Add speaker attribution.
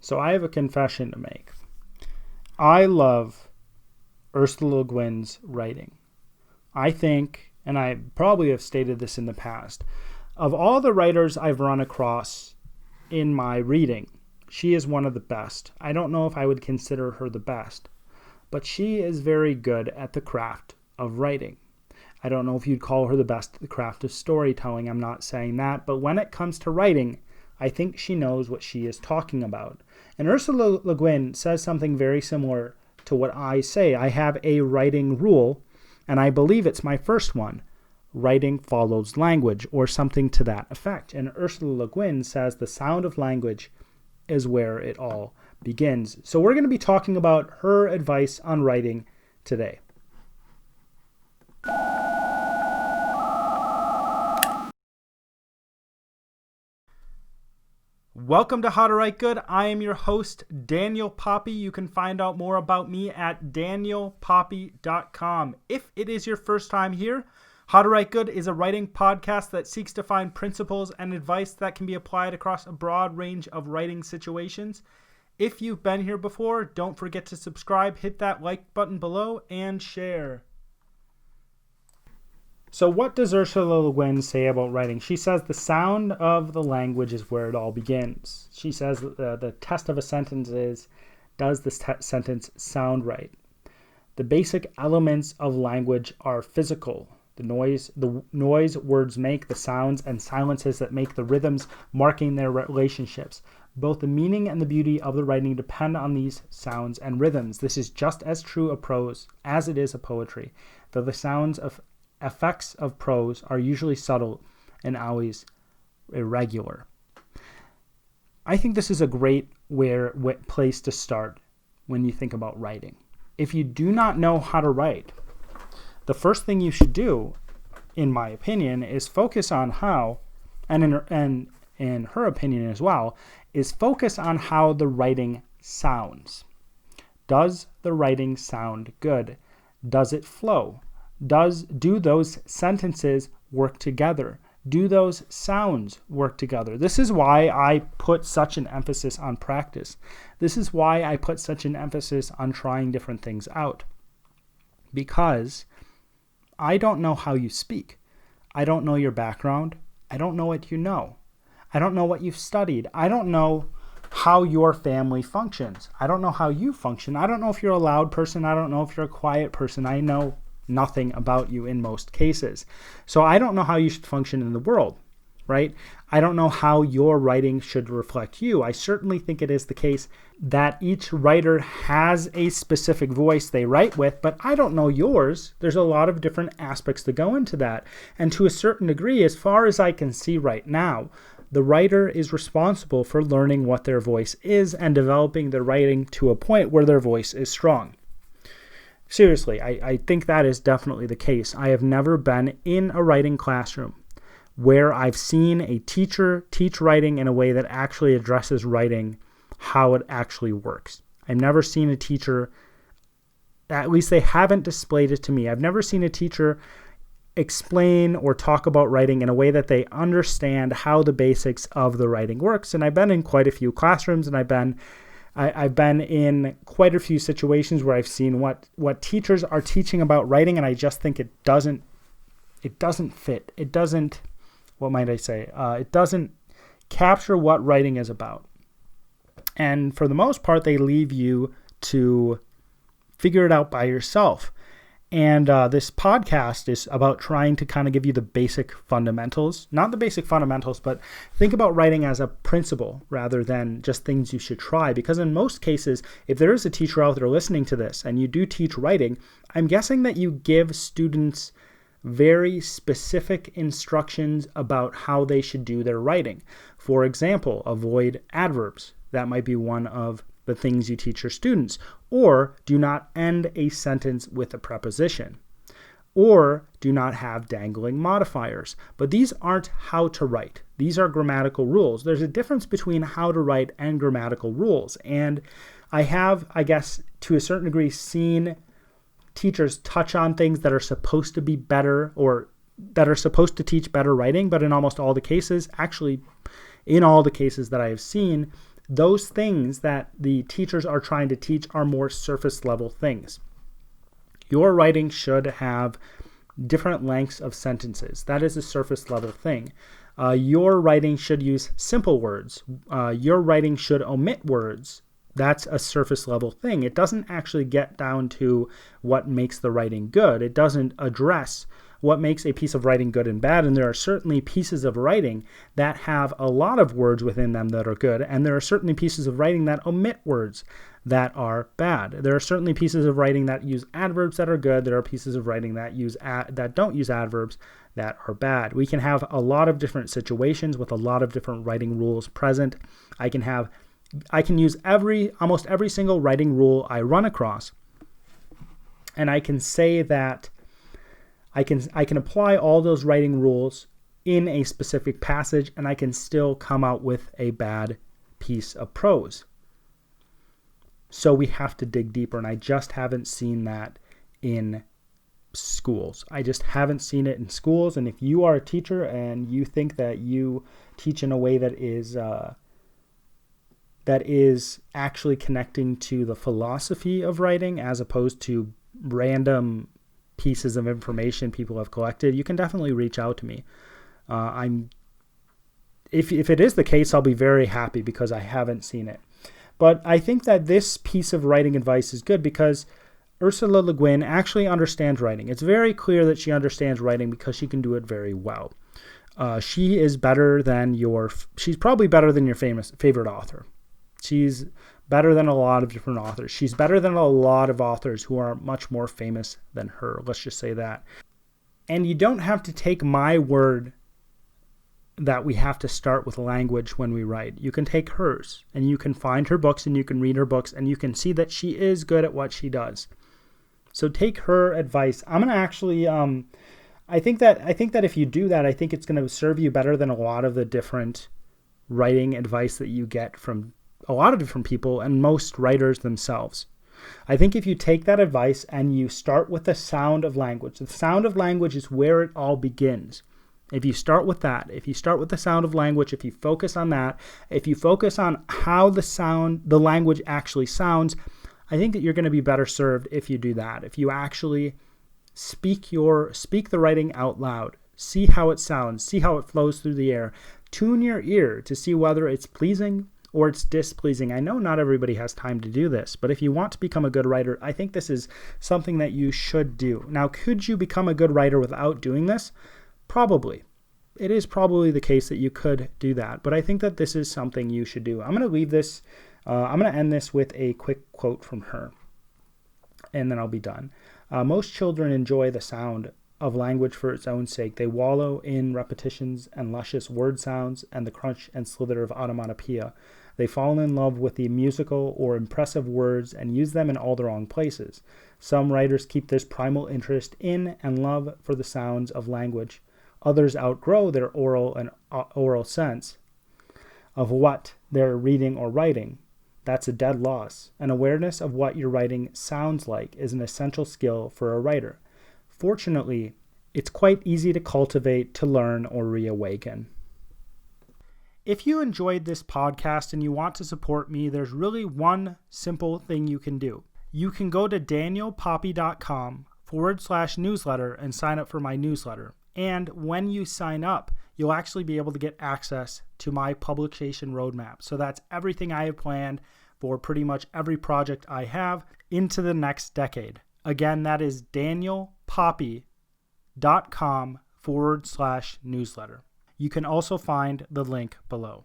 Speaker 1: So I have a confession to make. I love Ursula Le Guin's writing. I think, and I probably have stated this in the past, of all the writers I've run across in my reading, she is one of the best. I don't know if I would consider her the best, but she is very good at the craft of writing. I don't know if you'd call her the best at the craft of storytelling. I'm not saying that, but when it comes to writing, I think she knows what she is talking about. And Ursula Le Guin says something very similar to what I say. I have a writing rule, and I believe it's my first one. Writing follows language, or something to that effect. And Ursula Le Guin says the sound of language is where it all begins. So we're going to be talking about her advice on writing today. Welcome to How to Write Good. I am your host, Daniel Poppie. You can find out more about me at danielpoppie.com. If it is your first time here, How to Write Good is a writing podcast that seeks to find principles and advice that can be applied across a broad range of writing situations. If you've been here before, don't forget to subscribe, hit that like button below, and share. So what does Ursula Le Guin say about writing? She says the sound of the language is where it all begins. She says the test of a sentence is, does this sentence sound right? The basic elements of language are physical. The noise words make, the sounds and silences that make the rhythms marking their relationships. Both the meaning and the beauty of the writing depend on these sounds and rhythms. This is just as true of prose as it is of poetry, though the sounds of effects of prose are usually subtle and always irregular. I think this is a great place to start when you think about writing. If you do not know how to write, the first thing you should do, in my opinion, is focus on how, and in her opinion as well, is focus on how the writing sounds. Does the writing sound good? Does it flow? Do those sentences work together? Do those sounds work together? This is why I put such an emphasis on practice. This is why I put such an emphasis on trying different things out. Because I don't know how you speak. I don't know your background. I don't know what you know. I don't know what you've studied. I don't know how your family functions. I don't know how you function. I don't know if you're a loud person. I don't know if you're a quiet person. I know nothing about you in most cases. So I don't know how you should function in the world, right? I don't know how your writing should reflect you. I certainly think it is the case that each writer has a specific voice they write with, but I don't know yours. There's a lot of different aspects that go into that. And to a certain degree, as far as I can see right now, the writer is responsible for learning what their voice is and developing their writing to a point where their voice is strong. Seriously, I think that is definitely the case. I have never been in a writing classroom where I've seen a teacher teach writing in a way that actually addresses writing, how it actually works. I've never seen a teacher, at least they haven't displayed it to me. I've never seen a teacher explain or talk about writing in a way that they understand how the basics of the writing works. And I've been in quite a few classrooms, and I've been in quite a few situations where I've seen what teachers are teaching about writing, and I just think it doesn't fit. It doesn't, what might I say? It doesn't capture what writing is about. And for the most part, they leave you to figure it out by yourself. And this podcast is about trying to kind of give you the basic fundamentals, not the basic fundamentals, but think about writing as a principle rather than just things you should try. Because in most cases, if there is a teacher out there listening to this and you do teach writing, I'm guessing that you give students very specific instructions about how they should do their writing. For example, avoid adverbs. That might be one of the things you teach your students. Or do not end a sentence with a preposition. Or do not have dangling modifiers. But these aren't how to write. These are grammatical rules. There's a difference between how to write and grammatical rules. And I have, I guess, to a certain degree, seen teachers touch on things that are supposed to be better or that are supposed to teach better writing, but in almost all the cases, actually in all the cases that I have seen, those things that the teachers are trying to teach are more surface level things. Your writing should have different lengths of sentences. That is a surface level thing. Your writing should use simple words. Your writing should omit words. That's a surface level thing. It doesn't actually get down to what makes the writing good. It doesn't address what makes a piece of writing good and bad. And there are certainly pieces of writing that have a lot of words within them that are good. And there are certainly pieces of writing that omit words that are bad. There are certainly pieces of writing that use adverbs that are good. There are pieces of writing that that don't use adverbs that are bad. We can have a lot of different situations with a lot of different writing rules present. I can use almost every single writing rule I run across, and I can say that I can apply all those writing rules in a specific passage, and I can still come out with a bad piece of prose. So we have to dig deeper, and I just haven't seen that in schools. I just haven't seen it in schools. And if you are a teacher and you think that you teach in a way that is actually connecting to the philosophy of writing as opposed to random pieces of information people have collected, you can definitely reach out to me. If it is the case, I'll be very happy because I haven't seen it. But I think that this piece of writing advice is good because Ursula Le Guin actually understands writing. It's very clear that she understands writing because she can do it very well. She's probably better than your favorite author. She's better than a lot of different authors. She's better than a lot of authors who are much more famous than her. Let's just say that. And you don't have to take my word that we have to start with language when we write. You can take hers, and you can find her books, and you can read her books, and you can see that she is good at what she does. So take her advice. I'm gonna actually, I think that if you do that, I think it's gonna serve you better than a lot of the different writing advice that you get from a lot of different people and most writers themselves. I think if you take that advice and you start with the sound of language is where it all begins. If you start with that, if you start with the sound of language, if you focus on that, if you focus on how the language actually sounds, I think that you're going to be better served if you do that. If you actually speak the writing out loud, see how it sounds, see how it flows through the air, tune your ear to see whether it's pleasing or it's displeasing. I know not everybody has time to do this, but if you want to become a good writer, I think this is something that you should do. Now, could you become a good writer without doing this? Probably. It is probably the case that you could do that, but I think that this is something you should do. I'm going to leave this, I'm going to end this with a quick quote from her, and then I'll be done. Most children enjoy the sound of language for its own sake. They wallow in repetitions and luscious word sounds and the crunch and slither of onomatopoeia. They fall in love with the musical or impressive words and use them in all the wrong places. Some writers keep this primal interest in and love for the sounds of language. Others outgrow their oral sense of what they're reading or writing. That's a dead loss. An awareness of what your writing sounds like is an essential skill for a writer. Fortunately, it's quite easy to cultivate, to learn, or reawaken. If you enjoyed this podcast and you want to support me, there's really one simple thing you can do. You can go to danielpoppie.com/newsletter and sign up for my newsletter. And when you sign up, you'll actually be able to get access to my publication roadmap. So that's everything I have planned for pretty much every project I have into the next decade. Again, that is danielpoppie.com/newsletter. You can also find the link below.